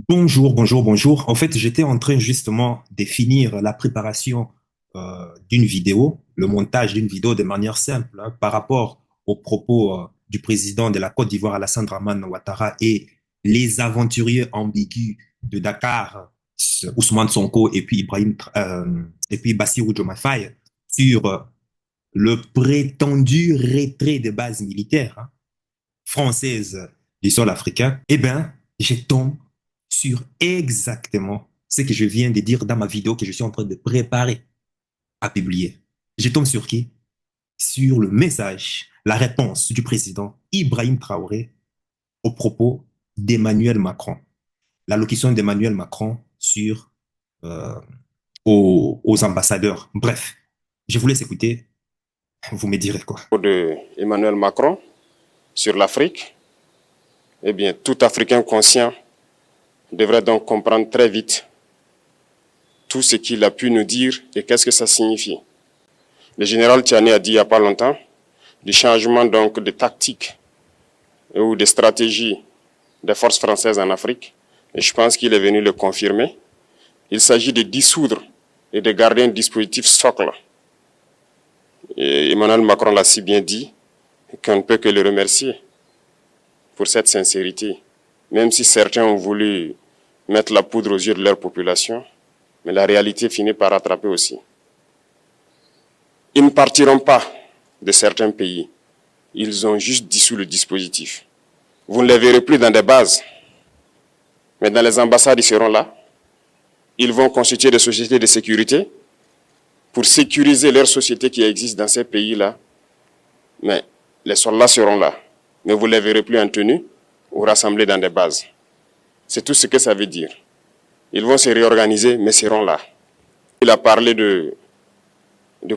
Bonjour, bonjour, bonjour. En fait, j'étais en train justement de finir la préparation d'une vidéo, le montage d'une vidéo de manière simple hein, par rapport aux propos du président de la Côte d'Ivoire, Alassane Dramane Ouattara, et les aventuriers ambigus de Dakar, Ousmane Sonko et puis et puis Bassirou Diomaye Faye, sur le prétendu retrait des bases militaires hein, françaises du sol africain. Eh bien, je tombe sur exactement ce que je viens de dire dans ma vidéo que je suis en train de préparer à publier. Je tombe sur qui? Sur le message, la réponse du président Ibrahim Traoré au propos d'Emmanuel Macron. L'allocution d'Emmanuel Macron sur euh, aux ambassadeurs. Bref, je vous laisse écouter. Vous me direz quoi. De Emmanuel Macron sur l'Afrique, eh bien, tout Africain conscient devrait donc comprendre très vite tout ce qu'il a pu nous dire et qu'est-ce que ça signifie. Le général Tiani a dit il n'y a pas longtemps du changement donc de tactique ou de stratégie des forces françaises en Afrique. Et je pense qu'il est venu le confirmer. Il s'agit de dissoudre et de garder un dispositif socle. Et Emmanuel Macron l'a si bien dit qu'on ne peut que le remercier pour cette sincérité. Même si certains ont voulu mettre la poudre aux yeux de leur population, mais la réalité finit par rattraper aussi. Ils ne partiront pas de certains pays. Ils ont juste dissous le dispositif. Vous ne les verrez plus dans des bases, mais dans les ambassades, ils seront là. Ils vont constituer des sociétés de sécurité pour sécuriser leurs sociétés qui existent dans ces pays-là. Mais les soldats seront là. Mais vous ne les verrez plus en tenue ou rassemblés dans des bases. C'est tout ce que ça veut dire. Ils vont se réorganiser, mais seront là. Il a parlé de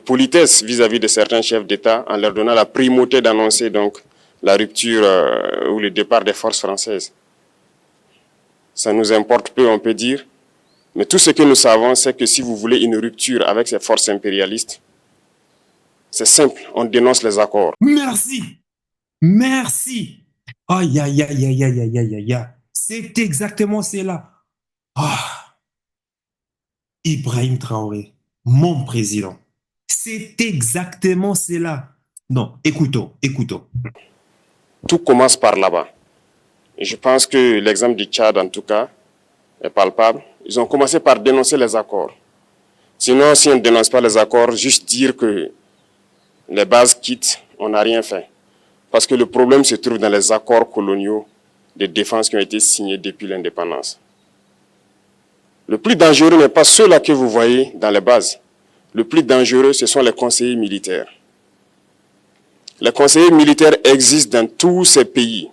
politesse vis-à-vis de certains chefs d'État en leur donnant la primauté d'annoncer donc la rupture ou le départ des forces françaises. Ça nous importe peu, on peut dire. Mais tout ce que nous savons, c'est que si vous voulez une rupture avec ces forces impérialistes, c'est simple, on dénonce les accords. Merci. Merci. Aïe, aïe, aïe, aïe, aïe, aïe, aïe, aïe. C'est exactement cela. Ah, Ibrahim Traoré, mon président. C'est exactement cela. Non, écoutons, écoutons. Tout commence par là-bas. Et je pense que l'exemple du Tchad, en tout cas, est palpable. Ils ont commencé par dénoncer les accords. Sinon, si on ne dénonce pas les accords, juste dire que les bases quittent, on n'a rien fait. Parce que le problème se trouve dans les accords coloniaux de défense qui ont été signés depuis l'indépendance. Le plus dangereux n'est pas ceux-là que vous voyez dans les bases. Le plus dangereux, ce sont les conseillers militaires. Les conseillers militaires existent dans tous ces pays.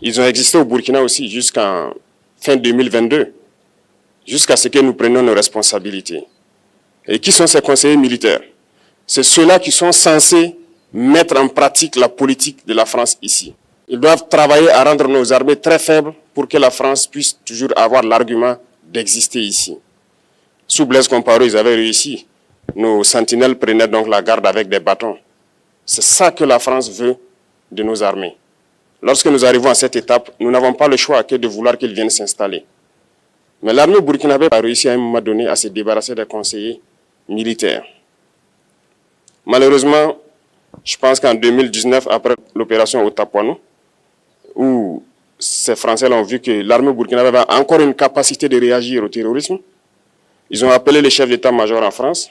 Ils ont existé au Burkina aussi jusqu'en fin 2022, jusqu'à ce que nous prenions nos responsabilités. Et qui sont ces conseillers militaires? C'est ceux-là qui sont censés mettre en pratique la politique de la France ici. Ils doivent travailler à rendre nos armées très faibles pour que la France puisse toujours avoir l'argument d'exister ici. Sous Blaise Compaoré, ils avaient réussi. Nos sentinelles prenaient donc la garde avec des bâtons. C'est ça que la France veut de nos armées. Lorsque nous arrivons à cette étape, nous n'avons pas le choix que de vouloir qu'ils viennent s'installer. Mais l'armée burkinabé a réussi à un moment donné à se débarrasser des conseillers militaires. Malheureusement, je pense qu'en 2019, après l'opération Otapouanou, où ces Français ont vu que l'armée burkinabé avait encore une capacité de réagir au terrorisme, ils ont appelé les chefs d'état-major en France,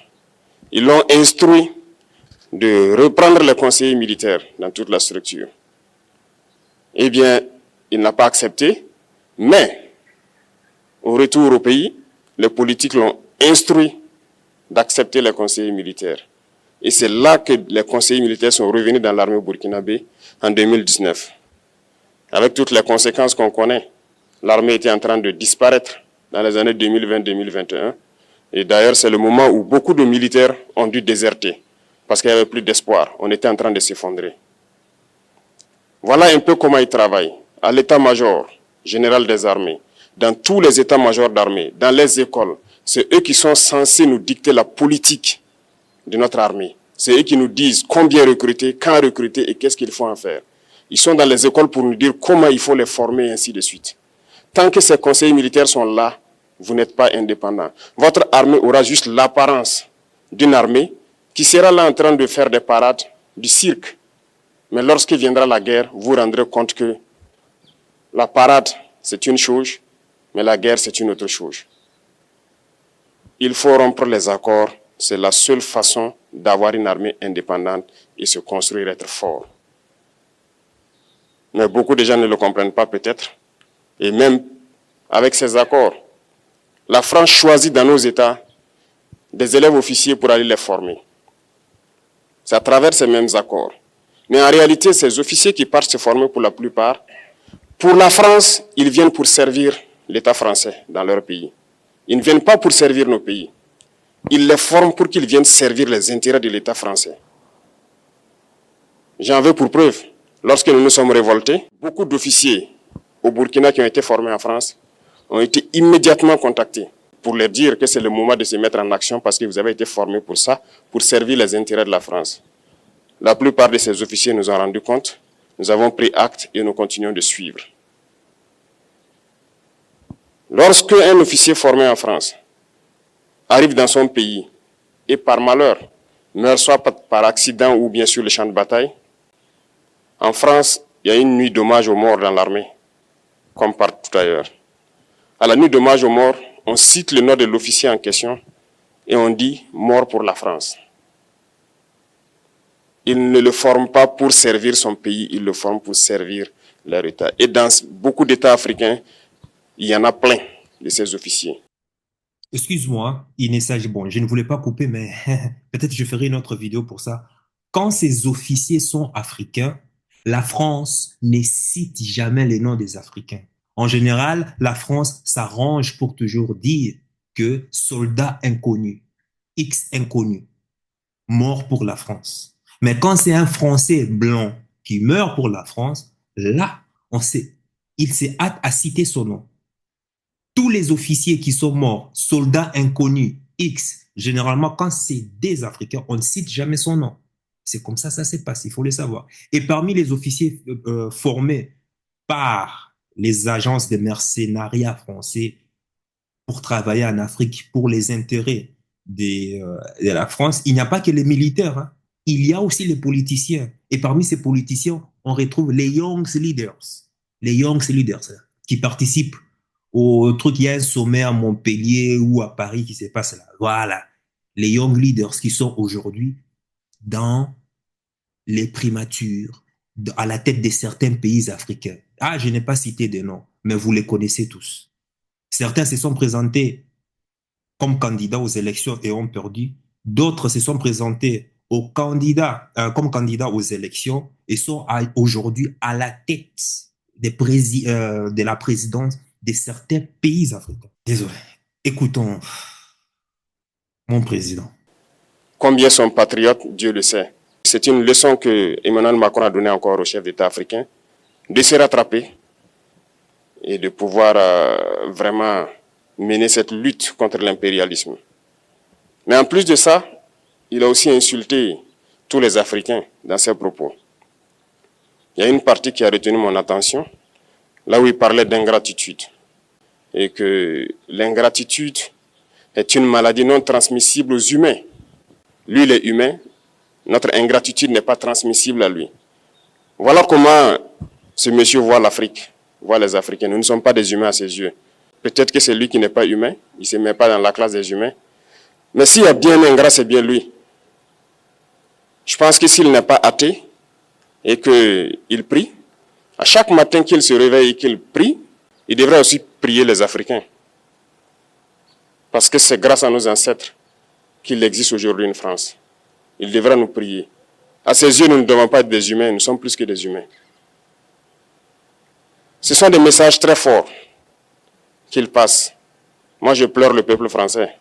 ils l'ont instruit de reprendre les conseillers militaires dans toute la structure. Eh bien, il n'a pas accepté, mais au retour au pays, les politiques l'ont instruit d'accepter les conseillers militaires. Et c'est là que les conseillers militaires sont revenus dans l'armée burkinabé en 2019. Avec toutes les conséquences qu'on connaît, l'armée était en train de disparaître dans les années 2020-2021. Et d'ailleurs, c'est le moment où beaucoup de militaires ont dû déserter parce qu'il n'y avait plus d'espoir. On était en train de s'effondrer. Voilà un peu comment ils travaillent. À l'état-major général des armées, dans tous les états-majors d'armée, dans les écoles, c'est eux qui sont censés nous dicter la politique de notre armée. C'est eux qui nous disent combien recruter, quand recruter et qu'est-ce qu'il faut en faire. Ils sont dans les écoles pour nous dire comment il faut les former et ainsi de suite. Tant que ces conseillers militaires sont là, vous n'êtes pas indépendant. Votre armée aura juste l'apparence d'une armée qui sera là en train de faire des parades, du cirque. Mais lorsque viendra la guerre, vous vous rendrez compte que la parade, c'est une chose, mais la guerre, c'est une autre chose. Il faut rompre les accords. C'est la seule façon d'avoir une armée indépendante et se construire, être fort. Mais beaucoup de gens ne le comprennent pas peut-être. Et même avec ces accords, la France choisit dans nos États des élèves officiers pour aller les former. C'est à travers ces mêmes accords. Mais en réalité, ces officiers qui partent se former pour la plupart, pour la France, ils viennent pour servir l'État français dans leur pays. Ils ne viennent pas pour servir nos pays. Ils les forment pour qu'ils viennent servir les intérêts de l'État français. J'en veux pour preuve. Lorsque nous nous sommes révoltés, beaucoup d'officiers au Burkina qui ont été formés en France ont été immédiatement contactés pour leur dire que c'est le moment de se mettre en action parce que vous avez été formés pour ça, pour servir les intérêts de la France. La plupart de ces officiers nous ont rendu compte, nous avons pris acte et nous continuons de suivre. Lorsque un officier formé en France arrive dans son pays et par malheur meurt soit par accident ou bien sur le champ de bataille, en France, il y a une nuit d'hommage aux morts dans l'armée, comme partout ailleurs. À la nuit d'hommage aux morts, on cite le nom de l'officier en question et on dit « mort pour la France ». Il ne le forme pas pour servir son pays, il le forme pour servir leur État. Et dans beaucoup d'États africains, il y en a plein de ces officiers. Excuse-moi, Inessa, bon, je ne voulais pas couper, mais peut-être je ferai une autre vidéo pour ça. Quand ces officiers sont africains, la France ne cite jamais les noms des Africains. En général, la France s'arrange pour toujours dire que soldat inconnu, X inconnu, mort pour la France. Mais quand c'est un Français blanc qui meurt pour la France, là, il s'est hâte à citer son nom. Tous les officiers qui sont morts, soldats inconnus, X, généralement, quand c'est des Africains, on ne cite jamais son nom. C'est comme ça se passe, il faut le savoir. Et parmi les officiers formés par les agences de mercenariat français pour travailler en Afrique, pour les intérêts de la France, il n'y a pas que les militaires, hein. Il y a aussi les politiciens. Et parmi ces politiciens, on retrouve les Young Leaders. Les Young Leaders qui participent au truc, il y a un sommet à Montpellier ou à Paris qui se passe là. Voilà. Les Young Leaders qui sont aujourd'hui dans les primatures, à la tête de certains pays africains. Ah, je n'ai pas cité de noms, mais vous les connaissez tous. Certains se sont présentés comme candidats aux élections et ont perdu. D'autres se sont présentés comme candidats aux élections et sont aujourd'hui à la tête de la présidence de certains pays africains. Désolé. Écoutons mon président. Combien sont patriotes, Dieu le sait. C'est une leçon que Emmanuel Macron a donnée encore au chef d'État africain, de se rattraper et de pouvoir vraiment mener cette lutte contre l'impérialisme. Mais en plus de ça, il a aussi insulté tous les Africains dans ses propos. Il y a une partie qui a retenu mon attention, là où il parlait d'ingratitude. Et que l'ingratitude est une maladie non transmissible aux humains. Lui, il est humain, notre ingratitude n'est pas transmissible à lui. Voilà comment ce monsieur voit l'Afrique, voit les Africains. Nous ne sommes pas des humains à ses yeux. Peut-être que c'est lui qui n'est pas humain, il ne se met pas dans la classe des humains. Mais s'il y a bien un ingrat, c'est bien lui. Je pense que s'il n'est pas athée et qu'il prie, à chaque matin qu'il se réveille et qu'il prie, il devrait aussi prier les Africains. Parce que c'est grâce à nos ancêtres qu'il existe aujourd'hui une France. Il devra nous prier. À ses yeux, nous ne devons pas être des humains, nous sommes plus que des humains. Ce sont des messages très forts qu'il passe. Moi, je pleure le peuple français.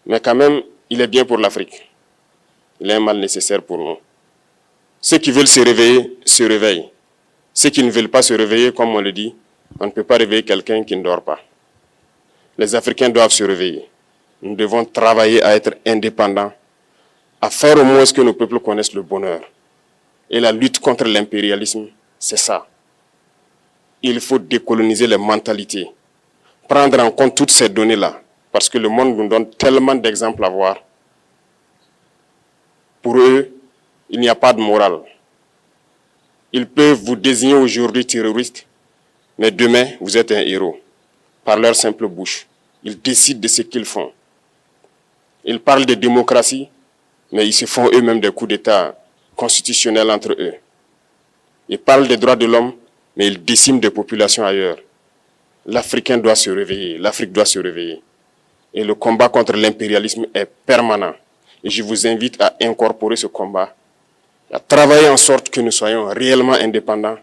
Mais quand même, il est bien pour l'Afrique. Il est un mal nécessaire pour nous. Ceux qui veulent se réveiller, se réveillent. Ceux qui ne veulent pas se réveiller, comme on le dit, on ne peut pas réveiller quelqu'un qui ne dort pas. Les Africains doivent se réveiller. Nous devons travailler à être indépendants, à faire au moins ce que nos peuples connaissent le bonheur. Et la lutte contre l'impérialisme, c'est ça. il faut décoloniser les mentalités, prendre en compte toutes ces données-là, parce que le monde nous donne tellement d'exemples à voir. Pour eux, il n'y a pas de morale. Ils peuvent vous désigner aujourd'hui terroriste, mais demain, vous êtes un héros, par leur simple bouche. Ils décident de ce qu'ils font. Ils parlent de démocratie, mais ils se font eux-mêmes des coups d'État constitutionnels entre eux. Ils parlent des droits de l'homme, mais ils déciment des populations ailleurs. L'Africain doit se réveiller, l'Afrique doit se réveiller. Et le combat contre l'impérialisme est permanent. Et je vous invite à incorporer ce combat, à travailler en sorte que nous soyons réellement indépendants,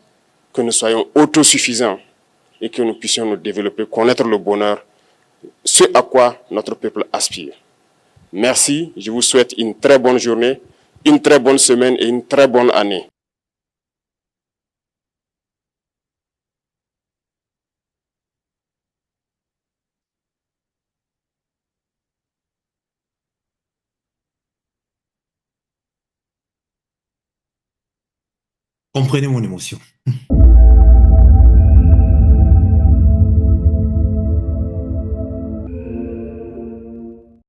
que nous soyons autosuffisants et que nous puissions nous développer, connaître le bonheur, ce à quoi notre peuple aspire. Merci, je vous souhaite une très bonne journée, une très bonne semaine et une très bonne année. Comprenez mon émotion.